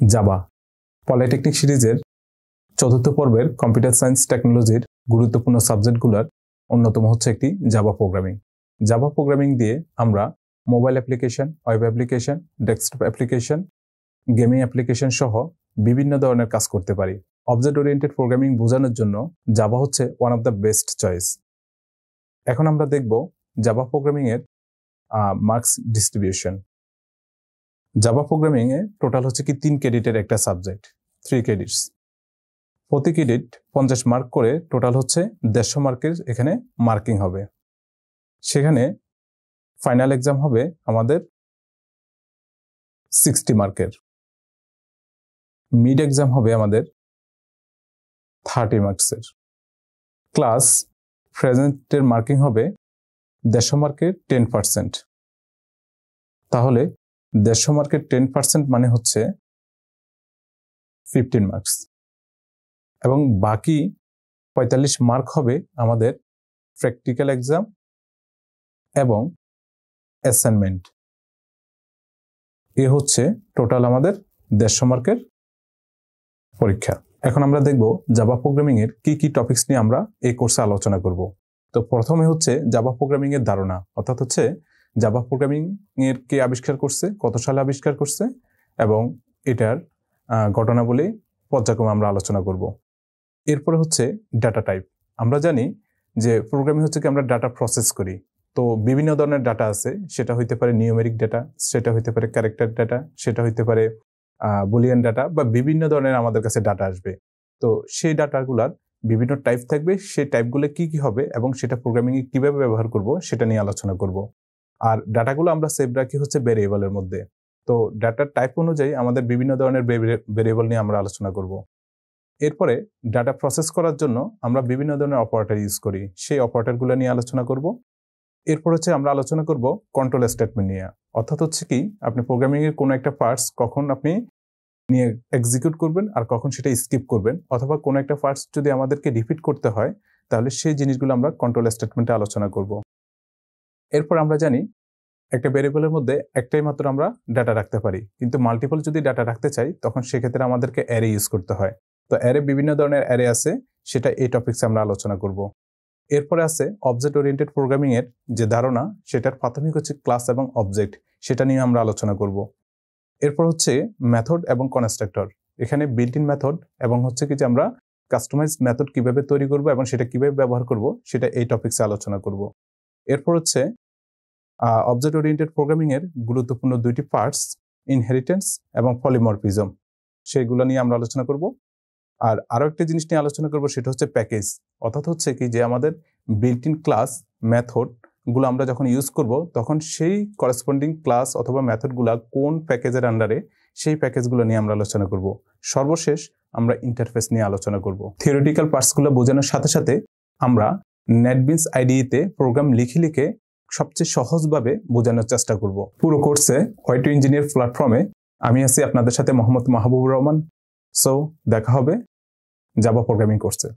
Java polytechnic সিরিজের চতুর্থ পর্বের কম্পিউটার সায়েন্স টেকনোলজির গুরুত্বপূর্ণ সাবজেক্টগুলোর অন্যতম হচ্ছে একটি জাভা প্রোগ্রামিং। জাভা প্রোগ্রামিং দিয়ে আমরা mobile application, web application, desktop application, gaming application সহ বিভিন্ন ধরনের কাজ করতে পারি। অবজেক্ট ওরিয়েন্টেড প্রোগ্রামিং বোঝানোর জন্য জাভা হচ্ছে one of the best choice. এখন আমরা দেখব জাভা প্রোগ্রামিং এর মার্কস ডিস্ট্রিবিউশন। জাভা প্রোগ্রামিং এ টোটাল হচ্ছে কি 3 ক্রেডিটের একটা সাবজেক্ট, 3 ক্রেডিটস। প্রতি ক্রেডিট 50 মার্ক করে টোটাল হচ্ছে 150 মার্কের এখানে মার্কিং হবে। সেখানে ফাইনাল এক্সাম হবে আমাদের 60 মার্কের। মিড এক্সাম হবে আমাদের 30 মার্কসের। ক্লাস প্রেজেন্টের মার্কিং হবে 150 মার্কের 10%। তাহলে 150 মার্কের 10% মানে হচ্ছে 15 মার্কস, এবং বাকি 45 মার্ক হবে আমাদের প্র্যাকটিক্যাল এক্সাম এবং অ্যাসাইনমেন্ট। এ হচ্ছে টোটাল আমাদের 150 মার্কের পরীক্ষা। এখন আমরা দেখব জাভা প্রোগ্রামিং এর কি কি টপিকস নিয়ে আমরা এই কোর্সে আলোচনা করব। তো প্রথমে হচ্ছে জাভা প্রোগ্রামিং এর ধারণা, অর্থাৎ হচ্ছে জাভা প্রোগ্রামিং এর কে আবিষ্কার করছে, কত সালে আবিষ্কার করছে, এবং এটার ঘটনাবলী পর্যায়ক্রমে আমরা আলোচনা করব। এরপরে হচ্ছে ডাটা টাইপ। আমরা জানি যে প্রোগ্রামিং হচ্ছে কি আমরা ডাটা প্রসেস করি। তো বিভিন্ন ধরনের ডাটা আছে, সেটা হইতে পারে নিউমেরিক ডাটা, সেটা হইতে পারে ক্যারেক্টার ডাটা, সেটা হইতে পারে বুলিয়ান ডাটা, বা বিভিন্ন ধরনের আমাদের কাছে ডাটা আসবে। তো সেই ডাটাগুলার বিভিন্ন টাইপ থাকবে, সেই টাইপগুলো কি কি হবে এবং সেটা প্রোগ্রামিংয়ে কিভাবে ব্যবহার করব সেটা নিয়ে আলোচনা করব। আর ডাটাগুলো আমরা সেভ রাখি হচ্ছে ভেরিয়েবলের মধ্যে। তো ডাটার টাইপ অনুযায়ী আমাদের বিভিন্ন ধরনের ভেরিয়েবল নিয়ে আমরা আলোচনা করব। এরপরে ডাটা প্রসেস করার জন্য আমরা বিভিন্ন ধরনের অপারেটর ইউজ করি, সেই অপারেটরগুলো নিয়ে আলোচনা করব। এরপর হচ্ছে আমরা আলোচনা করব কন্ট্রোল স্টেটমেন্ট নিয়ে, অর্থাৎ হচ্ছে কি আপনি প্রোগ্রামিং এর কোনো একটা পার্টস কখন আপনি নিয়ে এক্সিকিউট করবেন আর কখন সেটা স্কিপ করবেন, অথবা কোনো একটা পার্টস যদি আমাদেরকে রিপিট করতে হয় তাহলে সেই জিনিসগুলো আমরা কন্ট্রোল স্টেটমেন্টে আলোচনা করব। এরপর আমরা জানি একটা ভেরিয়েবলের মধ্যে একটাই মাত্র আমরা ডাটা রাখতে পারি, কিন্তু মাল্টিপল যদি ডাটা রাখতে চাই তখন সেক্ষেত্রে আমাদেরকে অ্যারে ইউজ করতে হয়। তো অ্যারে বিভিন্ন ধরনের অ্যারে আছে, সেটা এই টপিকসে আমরা আলোচনা করব। এরপরে আছে অবজেক্ট ওরিয়েন্টেড প্রোগ্রামিং এর যে ধারণা, সেটার প্রাথমিক হচ্ছে ক্লাস এবং অবজেক্ট, সেটা নিয়ে আমরা আলোচনা করব। এরপর হচ্ছে মেথড এবং কনস্ট্রাক্টর। এখানে বিল্ট ইন মেথড এবং হচ্ছে কি যে আমরা কাস্টমাইজ মেথড কিভাবে তৈরি করব এবং সেটা কিভাবে ব্যবহার করব সেটা এই টপিকসে আলোচনা করব। এরপর হচ্ছে অবজেক্ট ওরিয়েন্টেড প্রোগ্রামিং এর গুরুত্বপূর্ণ 2টি পার্টস, ইনহেরিটেন্স এবং পলিমরফিজম, সেগুলো নিয়ে আমরা আলোচনা করব। আর আরো একটা জিনিস নিয়ে আলোচনা করব, সেটা হচ্ছে প্যাকেজ, অর্থাৎ হচ্ছে কি যে আমাদের বিল্ট ইন ক্লাস মেথড গুলো আমরা যখন ইউজ করব তখন সেই করেসপন্ডিং ক্লাস অথবা মেথডগুলা কোন প্যাকেজের আন্ডারে, সেই প্যাকেজগুলো নিয়ে আমরা আলোচনা করব। সর্বশেষ আমরা ইন্টারফেস নিয়ে আলোচনা করব। থিওরিটিক্যাল পার্টসগুলো বোঝানোর সাথে সাথে আমরা নেটবিনস আইডিইতে প্রোগ্রাম লিখে সবচেয়ে সহজভাবে বোঝানোর চেষ্টা করব। পুরো কোর্সে ওয়ে টু ইঞ্জিনিয়ার প্ল্যাটফর্মে আমি আছি আপনাদের সাথে মোহাম্মদ মাহবুবুর রহমান। সো দেখা হবে জাভা প্রোগ্রামিং কোর্সে।